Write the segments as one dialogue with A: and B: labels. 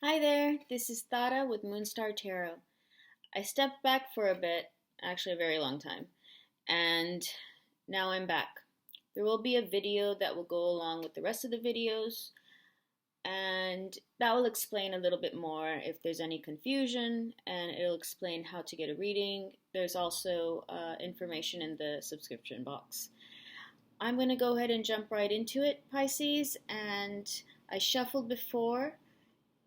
A: Hi there, this is Tara with Moonstar Tarot. I stepped back for a bit, actually a very long time, and now I'm back. There will be a video that will go along with the rest of the videos, and that will explain a little bit more if there's any confusion, and it'll explain how to get a reading. There's also information in the subscription box. I'm going to go ahead and jump right into it, Pisces, and I shuffled before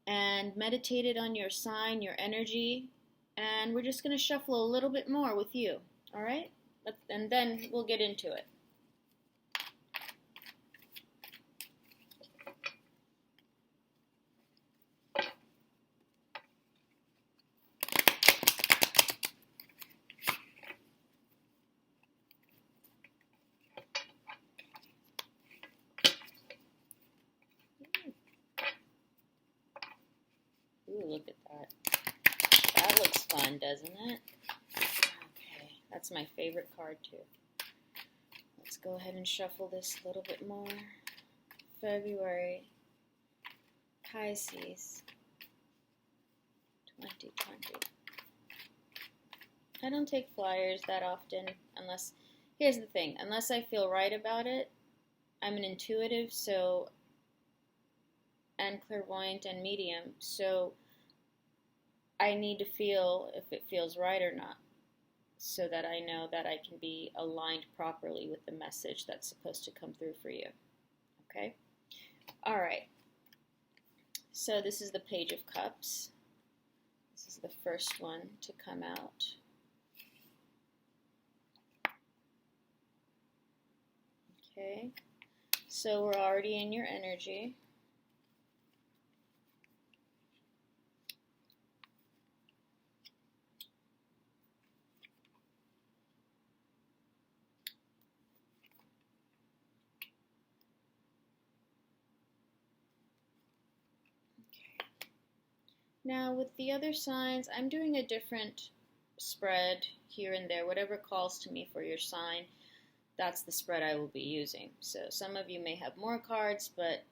A: and meditated on your sign, your energy, and we're just going to shuffle a little bit more with you, all right? And then we'll get into it. Ooh, look at that. That looks fun, doesn't it? Okay, that's my favorite card too. Let's go ahead and shuffle this a little bit more. February, Pisces, 2020. I don't take flyers that often unless, here's the thing, unless I feel right about it. I'm an intuitive, and clairvoyant and medium, so I need to feel if it feels right or not, so that I know that I can be aligned properly with the message that's supposed to come through for you. Okay? All right. So this is the Page of Cups. This is the first one to come out. Okay. So we're already in your energy. Now with the other signs, I'm doing a different spread here and there. Whatever calls to me for your sign, that's the spread I will be using. So some of you may have more cards, but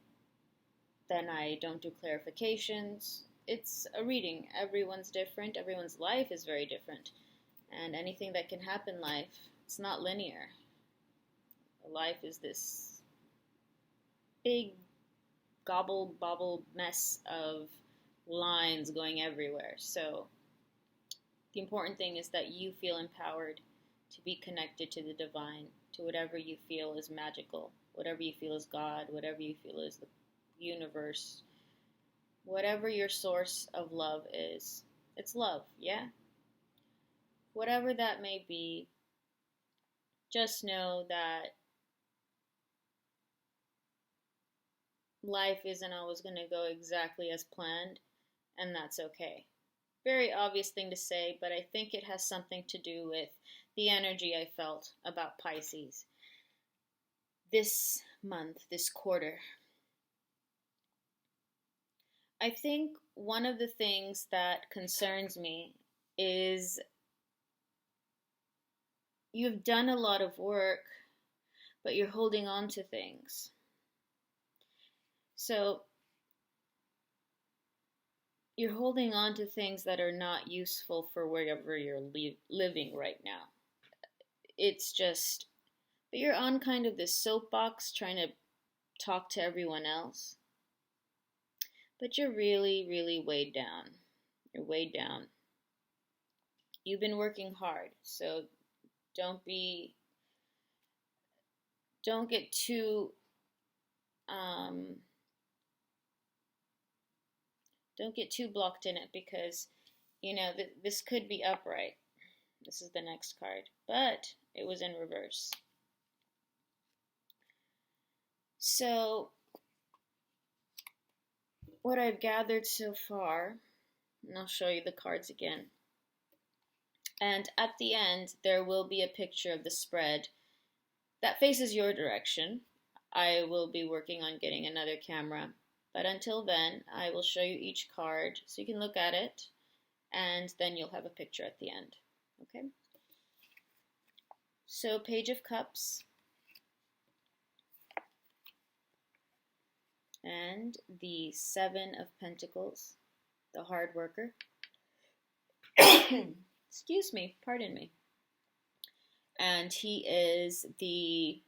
A: then I don't do clarifications. It's a reading. Everyone's different. Everyone's life is very different. And anything that can happen in life, it's not linear. Life is this big gobble bobble mess of lines going everywhere. So the important thing is that you feel empowered to be connected to the divine, to whatever you feel is magical, whatever you feel is God, whatever you feel is the universe, whatever your source of love is. It's love, yeah? Whatever that may be, just know that life isn't always going to go exactly as planned, and that's okay. Very obvious thing to say, but I think it has something to do with the energy I felt about Pisces this month, this quarter. I think one of the things that concerns me is you've done a lot of work, but you're holding on to things. So you're holding on to things that are not useful for wherever you're living right now. It's just, but you're on kind of this soapbox trying to talk to everyone else. But you're really, really weighed down. You're weighed down. You've been working hard, so don't get too blocked in it, because this could be upright. This is the next card, but it was in reverse. So what I've gathered so far, and I'll show you the cards again, and at the end there will be a picture of the spread that faces your direction. I will be working on getting another camera, but until then I will show you each card so you can look at it, and then you'll have a picture at the end. Okay? So Page of Cups and the Seven of Pentacles. the hard worker. Excuse me, pardon me. And he is the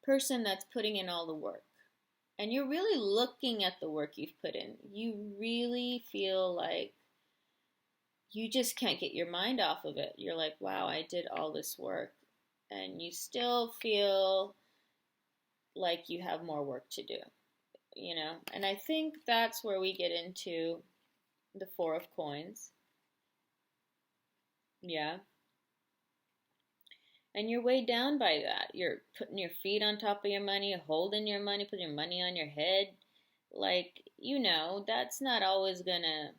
A: person that's putting in all the work. And you're really looking at the work you've put in. You really feel like you just can't get your mind off of it. You're like, wow, I did all this work. And you still feel like you have more work to do, you know? And I think that's where we get into the Four of Coins. Yeah. And you're weighed down by that. You're putting your feet on top of your money, holding your money, putting your money on your head. Like, you know, that's not always gonna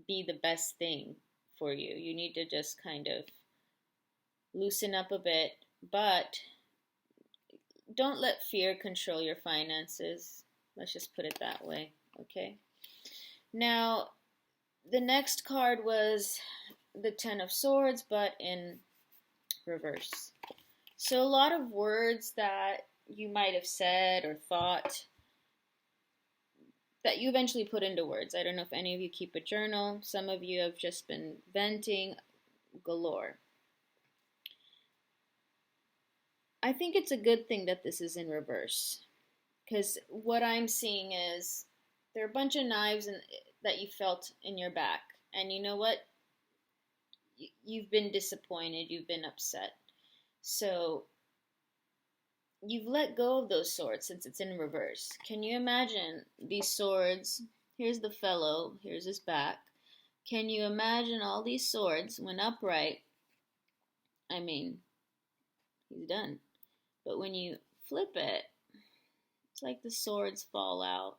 A: be the best thing for you. You need to just kind of loosen up a bit, but don't let fear control your finances. Let's just put it that way, okay? Now, the next card was the Ten of Swords, but in reverse. So a lot of words that you might have said or thought that you eventually put into words. I don't know if any of you keep a journal. Some of you have just been venting galore. I think it's a good thing that this is in reverse, because what I'm seeing is there are a bunch of knives that you felt in your back, and you know what? You've been disappointed, you've been upset. So you've let go of those swords since it's in reverse. Can you imagine these swords? Here's the fellow, here's his back. Can you imagine all these swords when upright? I mean, he's done. But when you flip it, it's like the swords fall out.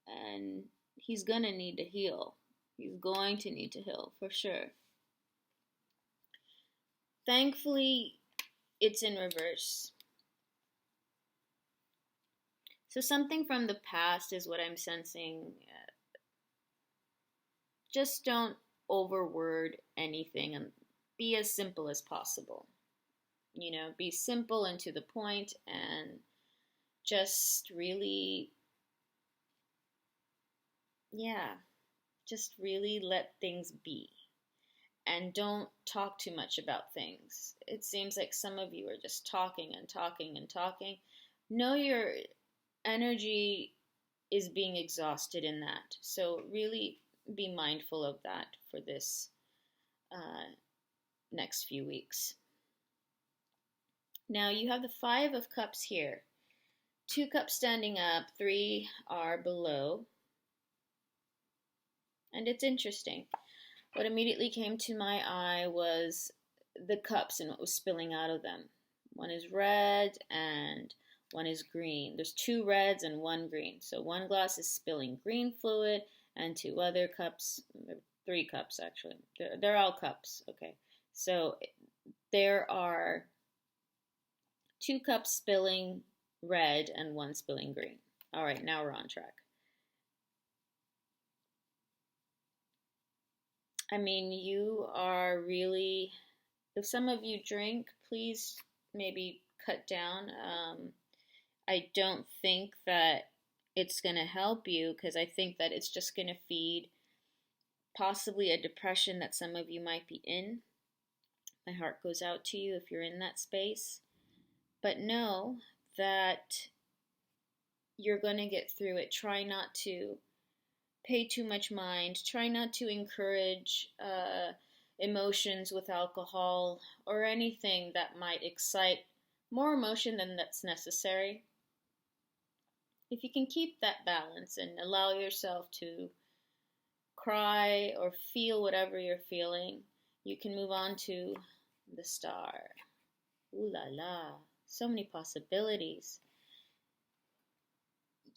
A: And he's going to need to heal. He's going to need to heal, for sure. Thankfully, it's in reverse. So something from the past is what I'm sensing. Just don't overword anything and be as simple as possible. You know, be simple and to the point, and just really, just really let things be. And don't talk too much about things. It seems like some of you are just talking and talking and talking. Know your energy is being exhausted in that. So really be mindful of that for this next few weeks. Now you have the Five of Cups here. 2 cups standing up, 3 are below. And it's interesting. What immediately came to my eye was the cups and what was spilling out of them. One is red and one is green. There's 2 reds and 1 green. So one glass is spilling green fluid, and 2 other cups, 3 cups actually. They're all cups, okay. So there are 2 cups spilling red and 1 spilling green. All right, now we're on track. I mean, you are really, if some of you drink, please maybe cut down. I don't think that it's going to help you, because I think that it's just going to feed possibly a depression that some of you might be in. My heart goes out to you if you're in that space. But know that you're going to get through it. Try not to pay too much mind. Try not to encourage emotions with alcohol or anything that might excite more emotion than that's necessary. If you can keep that balance and allow yourself to cry or feel whatever you're feeling, you can move on to the Star. Ooh la la, so many possibilities.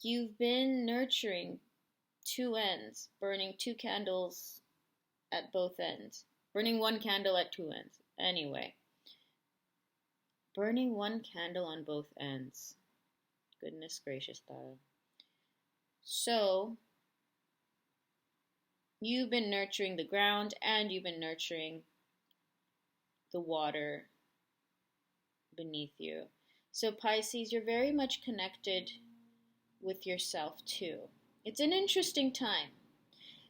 A: You've been nurturing 2 ends, burning 2 candles at both ends. Burning 1 candle at 2 ends. Anyway. Burning 1 candle on both ends. Goodness gracious, Tara. So, you've been nurturing the ground and you've been nurturing the water beneath you. So Pisces, you're very much connected with yourself too. It's an interesting time.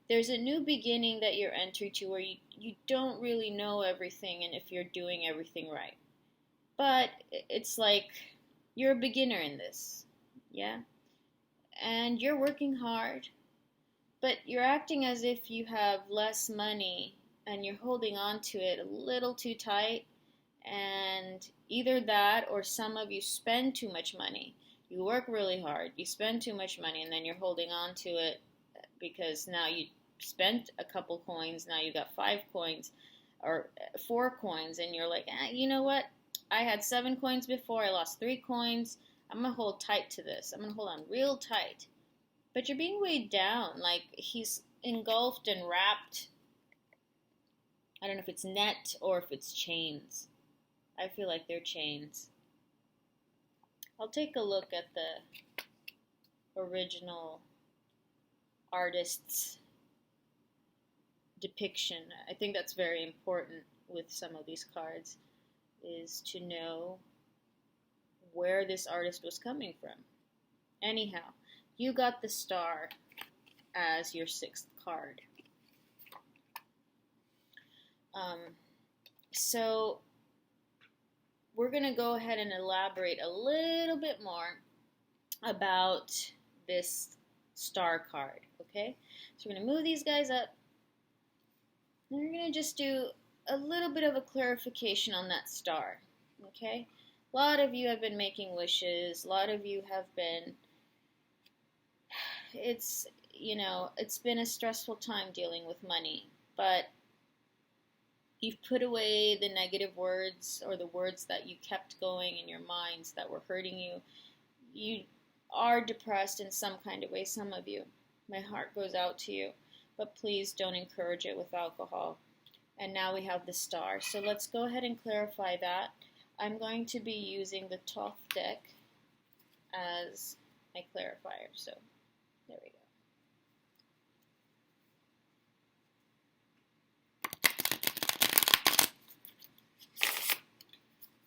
A: There's a new beginning that you're entering to where you don't really know everything and if you're doing everything right. But it's like you're a beginner in this, yeah? And you're working hard, but you're acting as if you have less money and you're holding on to it a little too tight. And either that or some of you spend too much money. You work really hard, you spend too much money, and then you're holding on to it because now you spent a couple coins, now you got 5 coins or 4 coins, and you're like, you know what? I had 7 coins before, I lost 3 coins. I'm going to hold tight to this. I'm going to hold on real tight. But you're being weighed down, like he's engulfed and wrapped. I don't know if it's net or if it's chains. I feel like they're chains. I'll take a look at the original artist's depiction. I think that's very important with some of these cards, is to know where this artist was coming from. Anyhow, you got the star as your 6th card. So we're going to go ahead and elaborate a little bit more about this star card, okay? So we're going to move these guys up, and we're going to just do a little bit of a clarification on that star, okay? A lot of you have been making wishes. A lot of you have been, it's been a stressful time dealing with money, but you've put away the negative words or the words that you kept going in your minds that were hurting you. You are depressed in some kind of way, some of you. My heart goes out to you, but please don't encourage it with alcohol. And now we have the star. So let's go ahead and clarify that. I'm going to be using the Thoth deck as my clarifier. So there we go.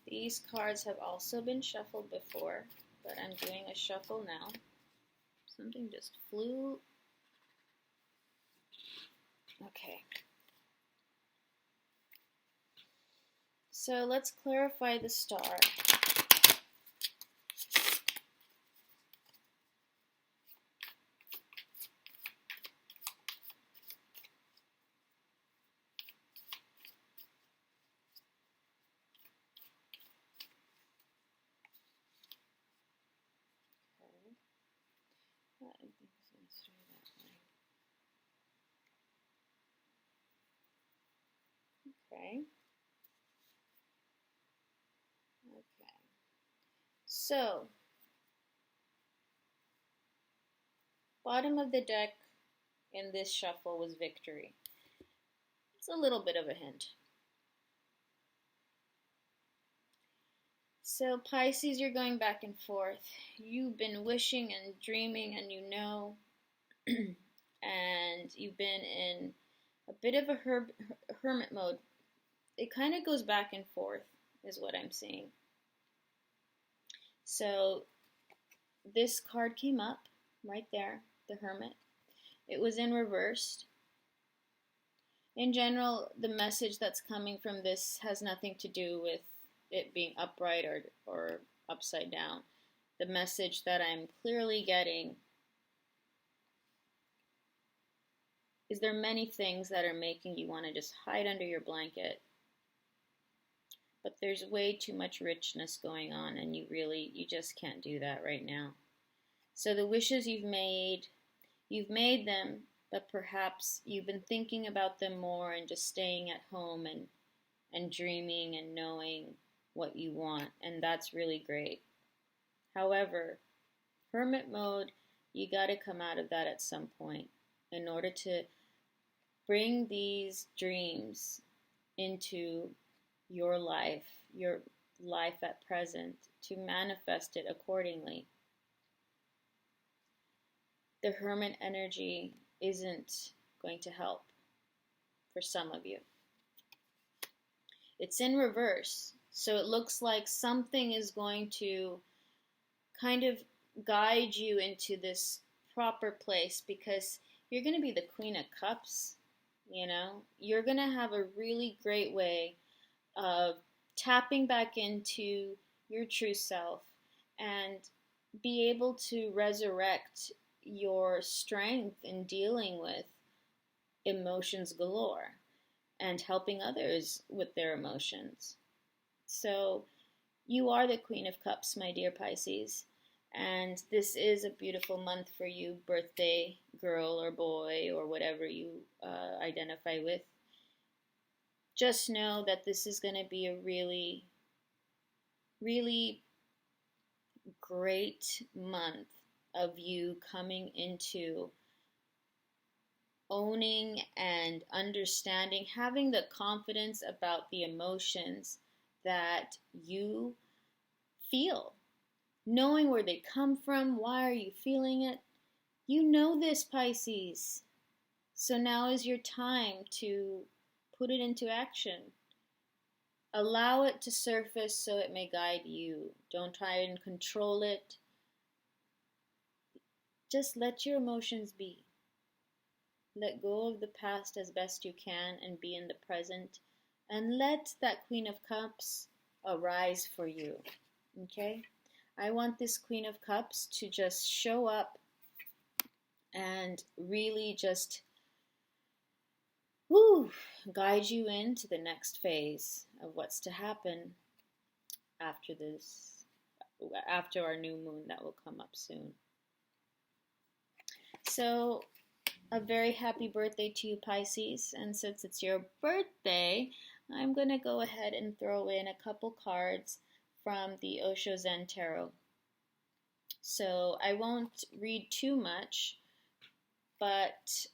A: These cards have also been shuffled before, but I'm doing a shuffle now. Something just flew. Okay. So let's clarify the star. Okay. Okay. So, bottom of the deck in this shuffle was victory. It's a little bit of a hint. So, Pisces, you're going back and forth. You've been wishing and dreaming, and you know, and you've been in a bit of a hermit mode. It kind of goes back and forth, is what I'm seeing. So, this card came up right there, the Hermit. It was in reverse. In general, the message that's coming from this has nothing to do with it being upright or upside down. The message that I'm clearly getting is there many things that are making you want to just hide under your blanket. But there's way too much richness going on, and you just can't do that right now. So the wishes you've made them, but perhaps you've been thinking about them more and just staying at home and dreaming and knowing what you want, and that's really great. However, hermit mode, you got to come out of that at some point in order to bring these dreams into your life at present, to manifest it accordingly. The hermit energy isn't going to help for some of you. It's in reverse, so it looks like something is going to kind of guide you into this proper place because you're going to be the Queen of Cups, you know? You're going to have a really great way of tapping back into your true self and be able to resurrect your strength in dealing with emotions galore and helping others with their emotions. So, you are the Queen of Cups, my dear Pisces, and this is a beautiful month for you, birthday girl or boy or whatever you identify with. Just know that this is going to be a really, really great month of you coming into owning and understanding, having the confidence about the emotions that you feel, knowing where they come from, why are you feeling it. You know this, Pisces. So now is your time to put it into action. Allow it to surface so it may guide you. Don't try and control it. Just let your emotions be. Let go of the past as best you can and be in the present. And let that Queen of Cups arise for you. Okay? I want this Queen of Cups to just show up and really just guide you into the next phase of what's to happen after this, after our new moon that will come up soon. So, a very happy birthday to you, Pisces. And since it's your birthday, I'm going to go ahead and throw in a couple cards from the Osho Zen Tarot. So I won't read too much, but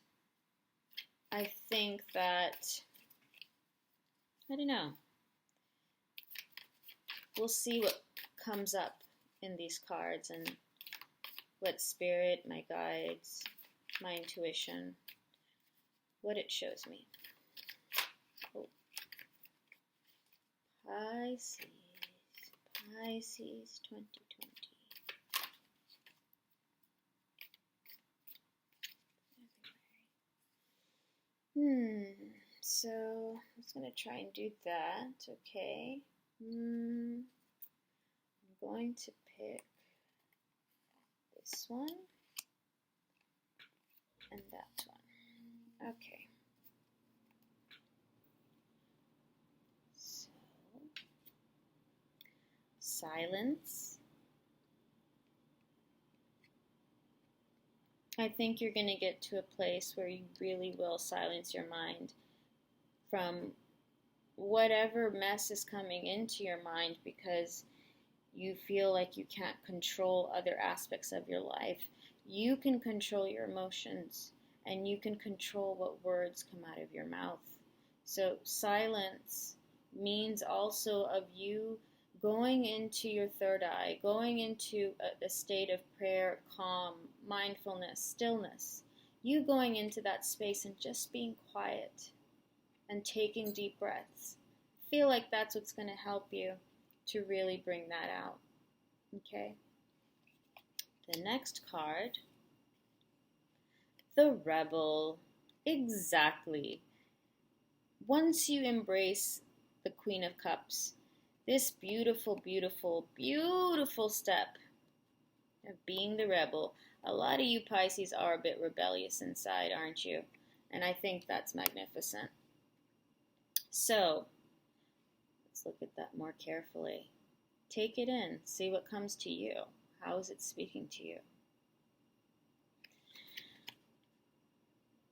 A: I think that, I don't know, we'll see what comes up in these cards and what spirit, my guides, my intuition, what it shows me. Oh. Pisces 2020. So I'm just going to try and do that, okay. I'm going to pick this one and that one. Okay. So, silence. I think you're going to get to a place where you really will silence your mind from whatever mess is coming into your mind because you feel like you can't control other aspects of your life. You can control your emotions and you can control what words come out of your mouth. So silence means also of you going into your third eye, going into a state of prayer, calm, mindfulness, stillness. You going into that space and just being quiet and taking deep breaths. Feel like that's what's going to help you to really bring that out. Okay? The next card, the Rebel. Exactly. Once you embrace the Queen of Cups, this beautiful, beautiful, beautiful step of being the rebel. A lot of you Pisces are a bit rebellious inside, aren't you? And I think that's magnificent. So, let's look at that more carefully. Take it in. See what comes to you. How is it speaking to you?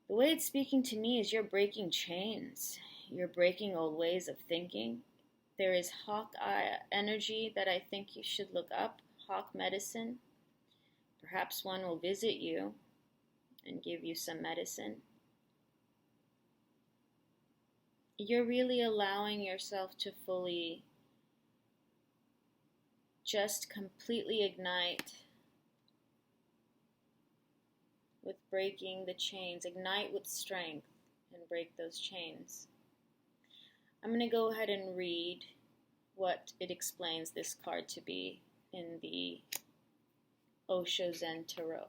A: The way it's speaking to me is you're breaking chains. You're breaking old ways of thinking. There is hawk eye energy that I think you should look up. Hawk medicine. Perhaps one will visit you and give you some medicine. You're really allowing yourself to fully just completely ignite with breaking the chains. Ignite with strength and break those chains. I'm going to go ahead and read what it explains this card to be in the Osho Zen Tarot.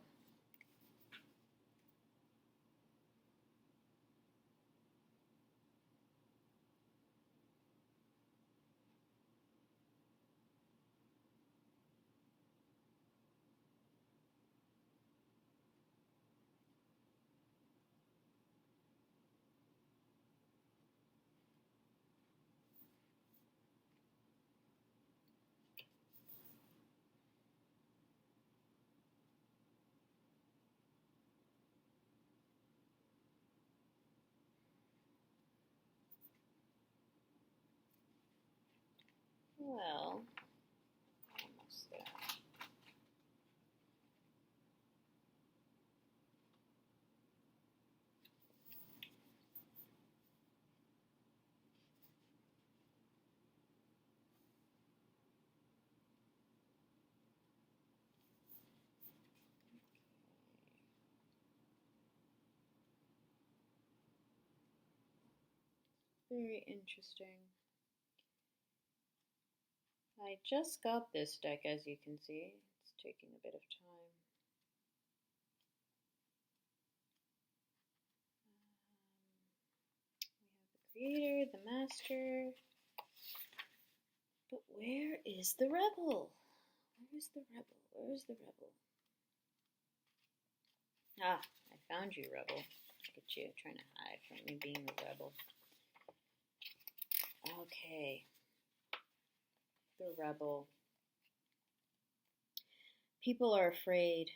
A: Very interesting. I just got this deck, as you can see. It's taking a bit of time. We have the Creator, the Master. But where is the Rebel? Where is the Rebel? Where is the Rebel? Ah, I found you, Rebel. Look at you trying to hide from me being the Rebel. Okay. The Rebel. People are afraid,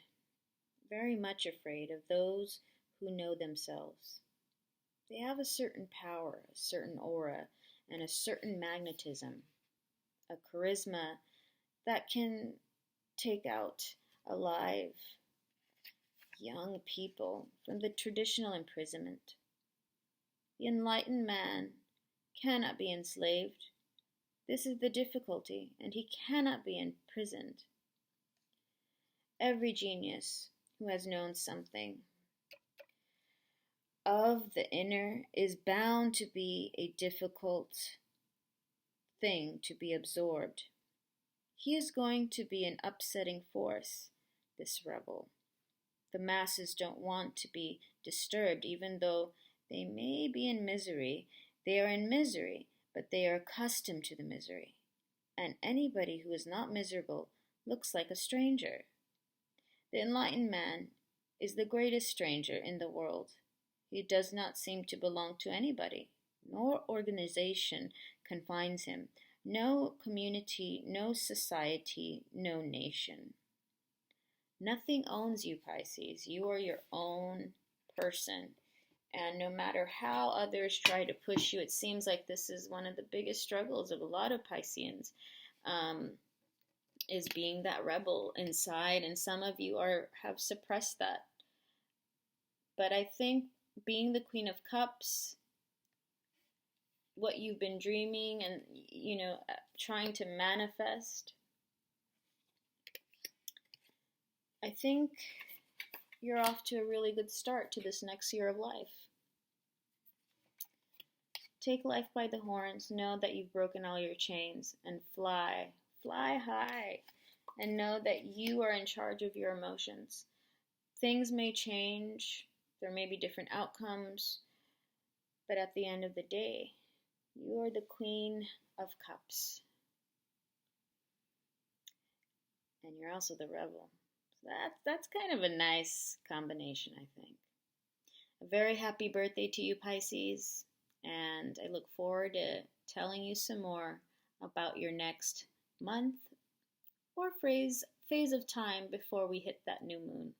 A: very much afraid, of those who know themselves. They have a certain power, a certain aura, and a certain magnetism, a charisma that can take out alive young people from the traditional imprisonment. The enlightened man cannot be enslaved. This is the difficulty, and he cannot be imprisoned. Every genius who has known something of the inner is bound to be a difficult thing to be absorbed. He is going to be an upsetting force, this Rebel. The masses don't want to be disturbed, even though they may be in misery. They are in misery, but they are accustomed to the misery. And anybody who is not miserable looks like a stranger. The enlightened man is the greatest stranger in the world. He does not seem to belong to anybody. No organization confines him. No community, no society, no nation. Nothing owns you, Pisces. You are your own person. And no matter how others try to push you, it seems like this is one of the biggest struggles of a lot of Pisceans, is being that rebel inside. And some of you have suppressed that. But I think being the Queen of Cups, what you've been dreaming and, trying to manifest, I think you're off to a really good start to this next year of life. Take life by the horns, know that you've broken all your chains, and fly high, and know that you are in charge of your emotions. Things may change, there may be different outcomes, but at the end of the day, you are the Queen of Cups. And you're also the Rebel. So that's kind of a nice combination, I think. A very happy birthday to you, Pisces. And I look forward to telling you some more about your next month or phase of time before we hit that new moon.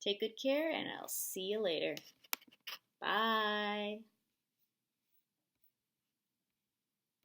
A: Take good care, and I'll see you later. Bye.